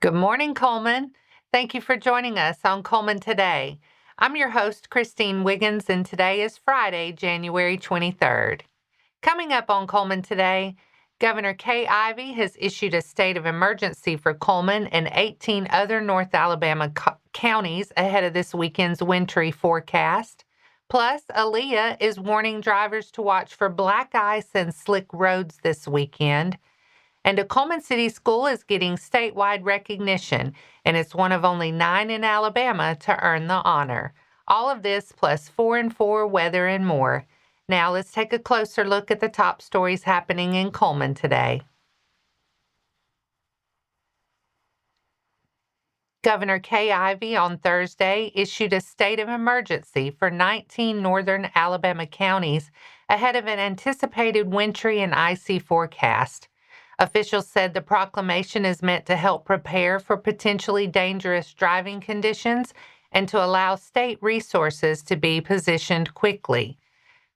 Good morning, Cullman. Thank you for joining us on Cullman Today. I'm your host, Christine Wiggins, and today is Friday, January 23rd. Coming up on Cullman Today, Governor Ivey has issued a state of emergency for Cullman and 18 other North Alabama counties ahead of this weekend's wintry forecast. Plus, ALEA is warning drivers to watch for black ice and slick roads this weekend. And a Cullman City school is getting statewide recognition, and it's one of only 9 in Alabama to earn the honor. All of this plus 4 and 4 weather and more. Now let's take a closer look at the top stories happening in Cullman today. Governor Ivey on Thursday issued a state of emergency for 19 northern Alabama counties ahead of an anticipated wintry and icy forecast. Officials said the proclamation is meant to help prepare for potentially dangerous driving conditions and to allow state resources to be positioned quickly.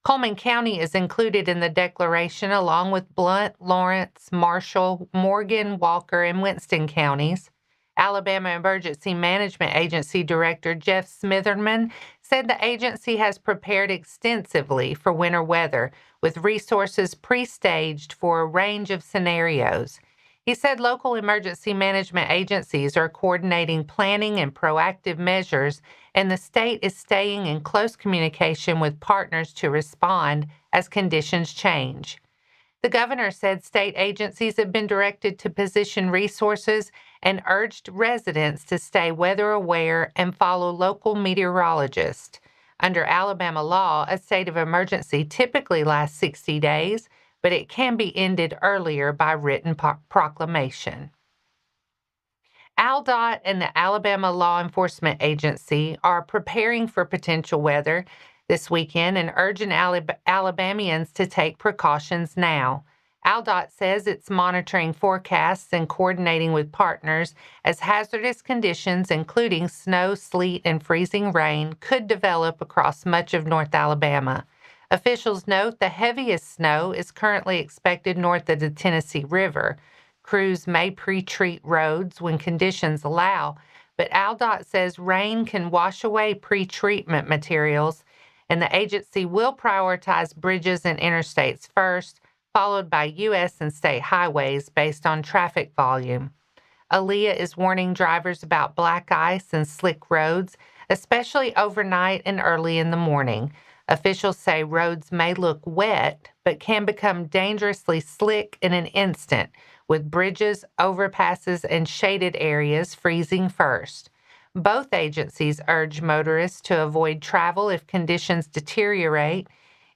Cullman County is included in the declaration along with Blount, Lawrence, Marshall, Morgan, Walker, and Winston counties. Alabama Emergency Management Agency Director Jeff Smitherman said the agency has prepared extensively for winter weather with resources pre-staged for a range of scenarios. He said local emergency management agencies are coordinating planning and proactive measures, and the state is staying in close communication with partners to respond as conditions change. The governor said state agencies have been directed to position resources and urged residents to stay weather aware and follow local meteorologists. Under Alabama law, a state of emergency typically lasts 60 days, but it can be ended earlier by written proclamation. ALDOT and the Alabama Law Enforcement Agency are preparing for potential weather this weekend and urging Alabamians to take precautions now. ALDOT says it's monitoring forecasts and coordinating with partners as hazardous conditions, including snow, sleet, and freezing rain, could develop across much of North Alabama. Officials note the heaviest snow is currently expected north of the Tennessee River. Crews may pretreat roads when conditions allow, but ALDOT says rain can wash away pretreatment materials, and the agency will prioritize bridges and interstates first, followed by U.S. and state highways based on traffic volume. ALEA is warning drivers about black ice and slick roads, especially overnight and early in the morning. Officials say roads may look wet, but can become dangerously slick in an instant, with bridges, overpasses, and shaded areas freezing first. Both agencies urge motorists to avoid travel if conditions deteriorate.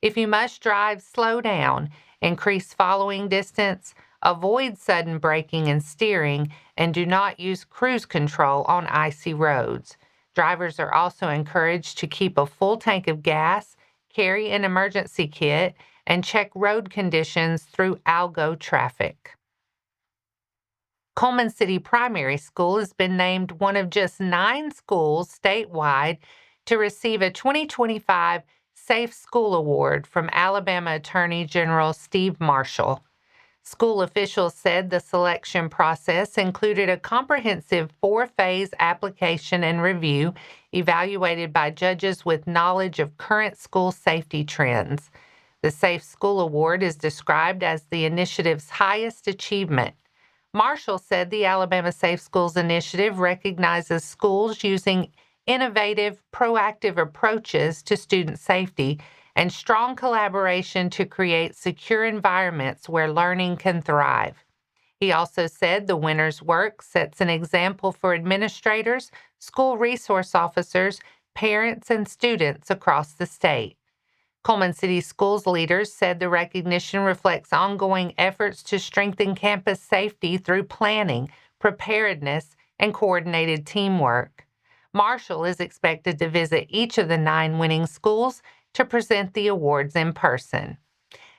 If you must drive, slow down, increase following distance, avoid sudden braking and steering, and do not use cruise control on icy roads. Drivers are also encouraged to keep a full tank of gas, carry an emergency kit, and check road conditions through algo traffic. Cullman City Primary School has been named one of just 9 schools statewide to receive a 2025 Safe School Award from Alabama Attorney General Steve Marshall. School officials said the selection process included a comprehensive 4-phase application and review evaluated by judges with knowledge of current school safety trends. The Safe School Award is described as the initiative's highest achievement. Marshall said the Alabama Safe Schools Initiative recognizes schools using innovative, proactive approaches to student safety and strong collaboration to create secure environments where learning can thrive. He also said the winner's work sets an example for administrators, school resource officers, parents, and students across the state. Cullman City Schools leaders said the recognition reflects ongoing efforts to strengthen campus safety through planning, preparedness, and coordinated teamwork. Marshall is expected to visit each of the 9 winning schools to present the awards in person.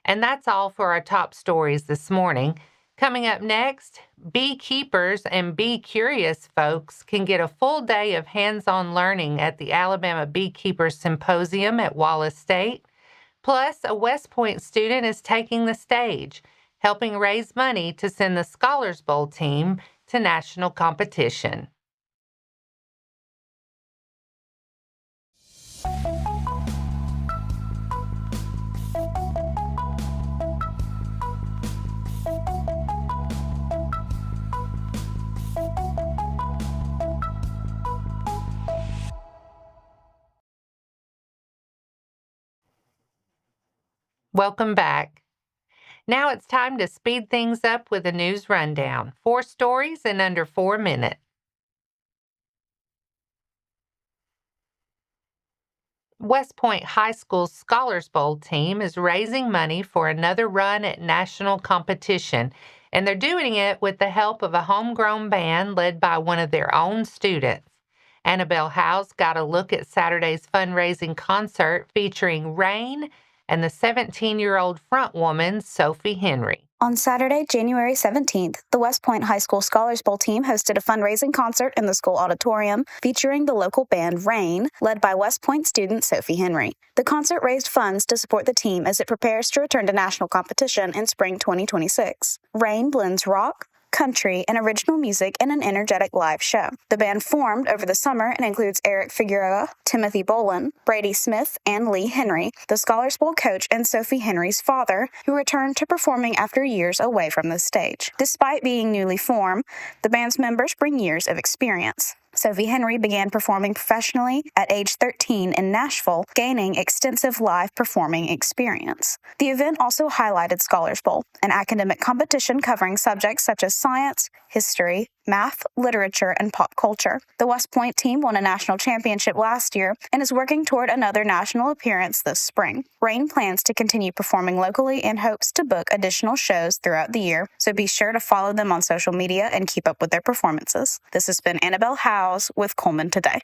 And that's all for our top stories this morning. Coming up next, beekeepers and bee curious folks can get a full day of hands-on learning at the Alabama Beekeepers Symposium at Wallace State. Plus, a West Point student is taking the stage, helping raise money to send the Scholars Bowl team to national competition. Welcome back. Now it's time to speed things up with a news rundown. 4 stories in under 4 minutes. West Point High School's Scholars Bowl team is raising money for another run at national competition, and they're doing it with the help of a homegrown band led by one of their own students. Annabelle Howe's got a look at Saturday's fundraising concert featuring Rain and the 17-year-old frontwoman, Sophie Henry. On Saturday, January 17th, the West Point High School Scholars Bowl team hosted a fundraising concert in the school auditorium featuring the local band Rain, led by West Point student Sophie Henry. The concert raised funds to support the team as it prepares to return to national competition in spring 2026. Rain blends rock, country, and original music in an energetic live show. The band formed over the summer and includes Eric Figueroa, Timothy Bolin, Brady Smith, and Lee Henry, the Scholars Bowl coach and Sophie Henry's father, who returned to performing after years away from the stage. Despite being newly formed, the band's members bring years of experience. Sophie Henry began performing professionally at age 13 in Nashville, gaining extensive live performing experience. The event also highlighted Scholars Bowl, an academic competition covering subjects such as science, history, math, literature, and pop culture. The West Point team won a national championship last year and is working toward another national appearance this spring. Rain plans to continue performing locally and hopes to book additional shows throughout the year, so be sure to follow them on social media and keep up with their performances. This has been Annabelle Howe with Cullman Today.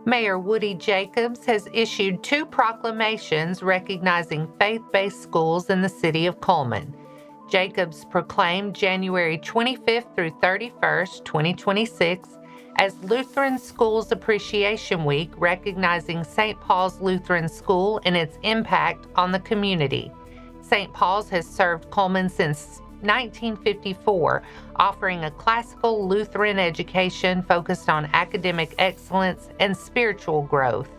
Mayor Woody Jacobs has issued 2 proclamations recognizing faith-based schools in the city of Cullman. Jacobs proclaimed January 25th through 31st, 2026 as Lutheran Schools Appreciation Week, recognizing St. Paul's Lutheran School and its impact on the community. St. Paul's has served Cullman since 1954, offering a classical Lutheran education focused on academic excellence and spiritual growth.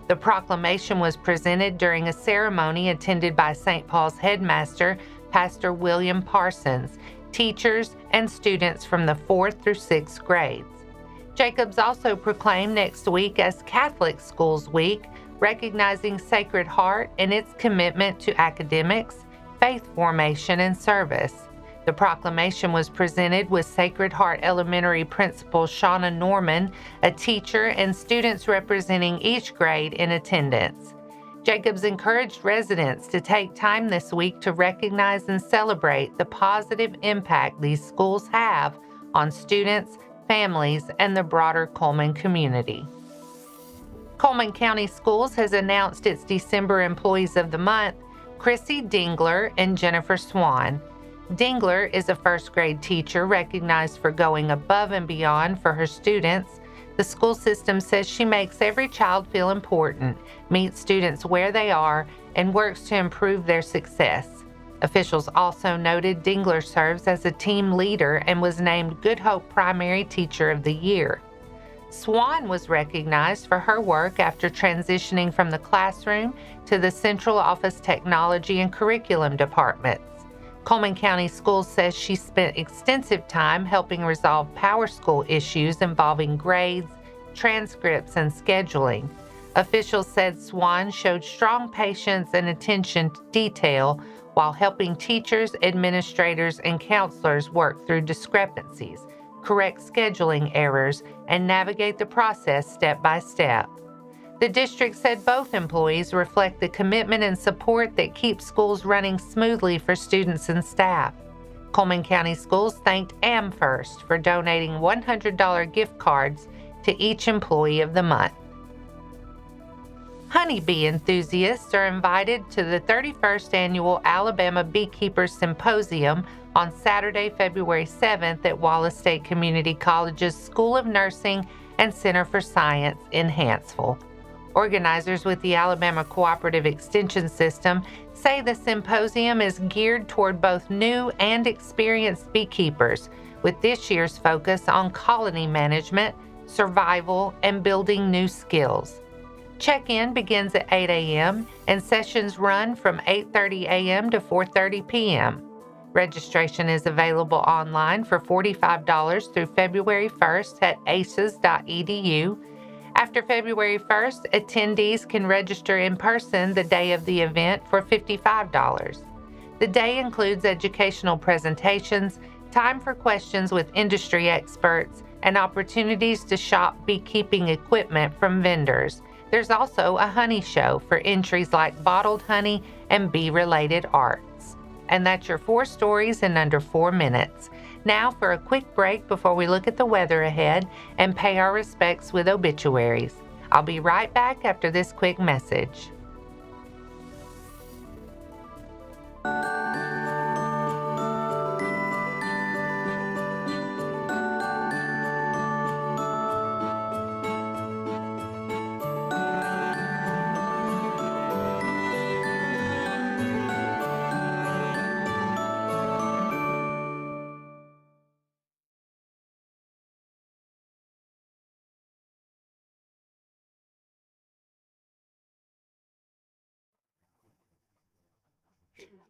The proclamation was presented during a ceremony attended by St. Paul's headmaster, Pastor William Parsons, teachers, and students from the 4th through 6th grades. Jacobs also proclaimed next week as Catholic Schools Week, recognizing Sacred Heart and its commitment to academics, faith formation, and service. The proclamation was presented with Sacred Heart Elementary Principal Shauna Norman, a teacher, and students representing each grade in attendance. Jacobs encouraged residents to take time this week to recognize and celebrate the positive impact these schools have on students, families, and the broader Cullman community. Cullman County Schools has announced its December Employees of the Month, Chrissy Dingler and Jennifer Swan. Dingler is a first-grade teacher recognized for going above and beyond for her students. The school system says she makes every child feel important, meets students where they are, and works to improve their success. Officials also noted Dingler serves as a team leader and was named Good Hope Primary Teacher of the Year. Swan was recognized for her work after transitioning from the classroom to the Central Office Technology and Curriculum departments. Cullman County Schools says she spent extensive time helping resolve power school issues involving grades, transcripts, and scheduling. Officials said Swan showed strong patience and attention to detail while helping teachers, administrators, and counselors work through discrepancies, correct scheduling errors, and navigate the process step by step. The district said both employees reflect the commitment and support that keeps schools running smoothly for students and staff. Cullman County Schools thanked AmFirst for donating $100 gift cards to each employee of the month. Honeybee enthusiasts are invited to the 31st Annual Alabama Beekeepers Symposium on Saturday, February 7th at Wallace State Community College's School of Nursing and Center for Science in Hanceville. Organizers with the Alabama Cooperative Extension System say the symposium is geared toward both new and experienced beekeepers, with this year's focus on colony management, survival, and building new skills. Check-in begins at 8 a.m. and sessions run from 8:30 a.m. to 4:30 p.m. Registration is available online for $45 through February 1st at aces.edu. After February 1st, attendees can register in person the day of the event for $55. The day includes educational presentations, time for questions with industry experts, and opportunities to shop beekeeping equipment from vendors. There's also a honey show for entries like bottled honey and bee-related arts. And that's your 4 stories in under 4 minutes. Now for a quick break before we look at the weather ahead and pay our respects with obituaries. I'll be right back after this quick message.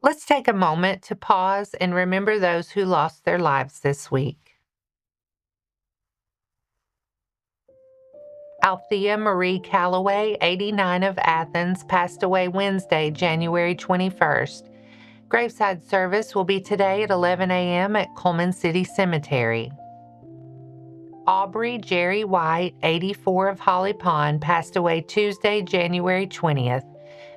Let's take a moment to pause and remember those who lost their lives this week. Althea Marie Calloway, 89 of Athens, passed away Wednesday, January 21st. Graveside service will be today at 11 a.m. at Cullman City Cemetery. Aubrey Jerry White, 84 of Holly Pond, passed away Tuesday, January 20th.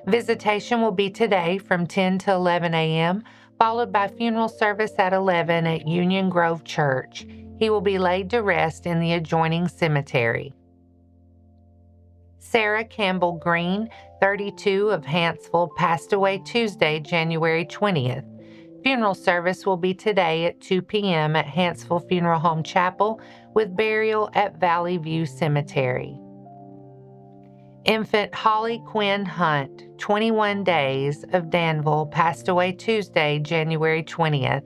Visitation will be today from 10 to 11 a.m., followed by funeral service at 11 at Union Grove Church. He will be laid to rest in the adjoining cemetery. Sarah Campbell Green, 32 of Hanceville, passed away Tuesday, January 20th. Funeral service will be today at 2 p.m. at Hanceville Funeral Home Chapel, with burial at Valley View Cemetery. Infant Holly Quinn Hunt, 21 days of Danville, passed away Tuesday, January 20th.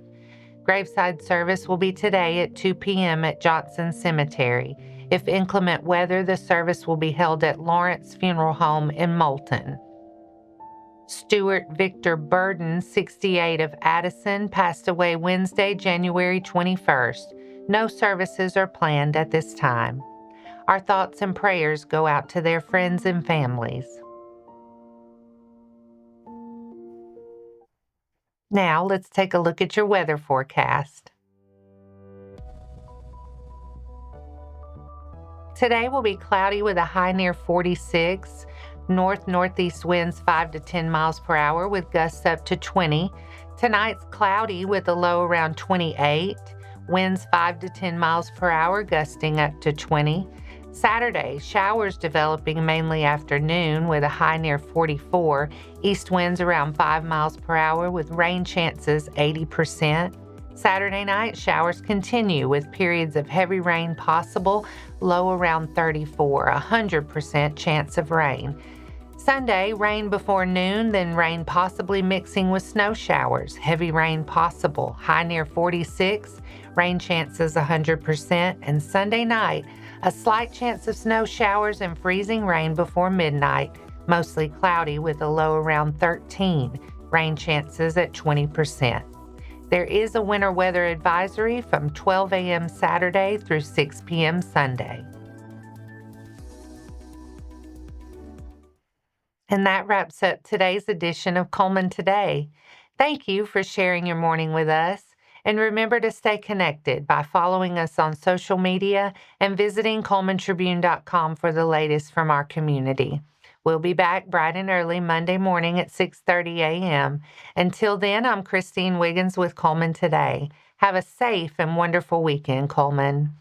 Graveside service will be today at 2 p.m. at Johnson Cemetery. If inclement weather, the service will be held at Lawrence Funeral Home in Moulton. Stewart Victor Burden, 68 of Addison, passed away Wednesday, January 21st. No services are planned at this time. Our thoughts and prayers go out to their friends and families. Now, let's take a look at your weather forecast. Today will be cloudy with a high near 46, north-northeast winds 5 to 10 miles per hour with gusts up to 20. Tonight's cloudy with a low around 28, winds 5 to 10 miles per hour gusting up to 20. Saturday, showers developing mainly afternoon with a high near 44, east winds around 5 miles per hour with rain chances 80%. Saturday night, showers continue with periods of heavy rain possible, low around 34, 100% chance of rain. Sunday, rain before noon, then rain possibly mixing with snow showers. Heavy rain possible, high near 46, rain chances 100%. And Sunday night, a slight chance of snow showers and freezing rain before midnight, mostly cloudy with a low around 13, rain chances at 20%. There is a winter weather advisory from 12 a.m. Saturday through 6 p.m. Sunday. And that wraps up today's edition of Cullman Today. Thank you for sharing your morning with us. And remember to stay connected by following us on social media and visiting CullmanTribune.com for the latest from our community. We'll be back bright and early Monday morning at 6:30 a.m. Until then, I'm Christine Wiggins with Cullman Today. Have a safe and wonderful weekend, Cullman.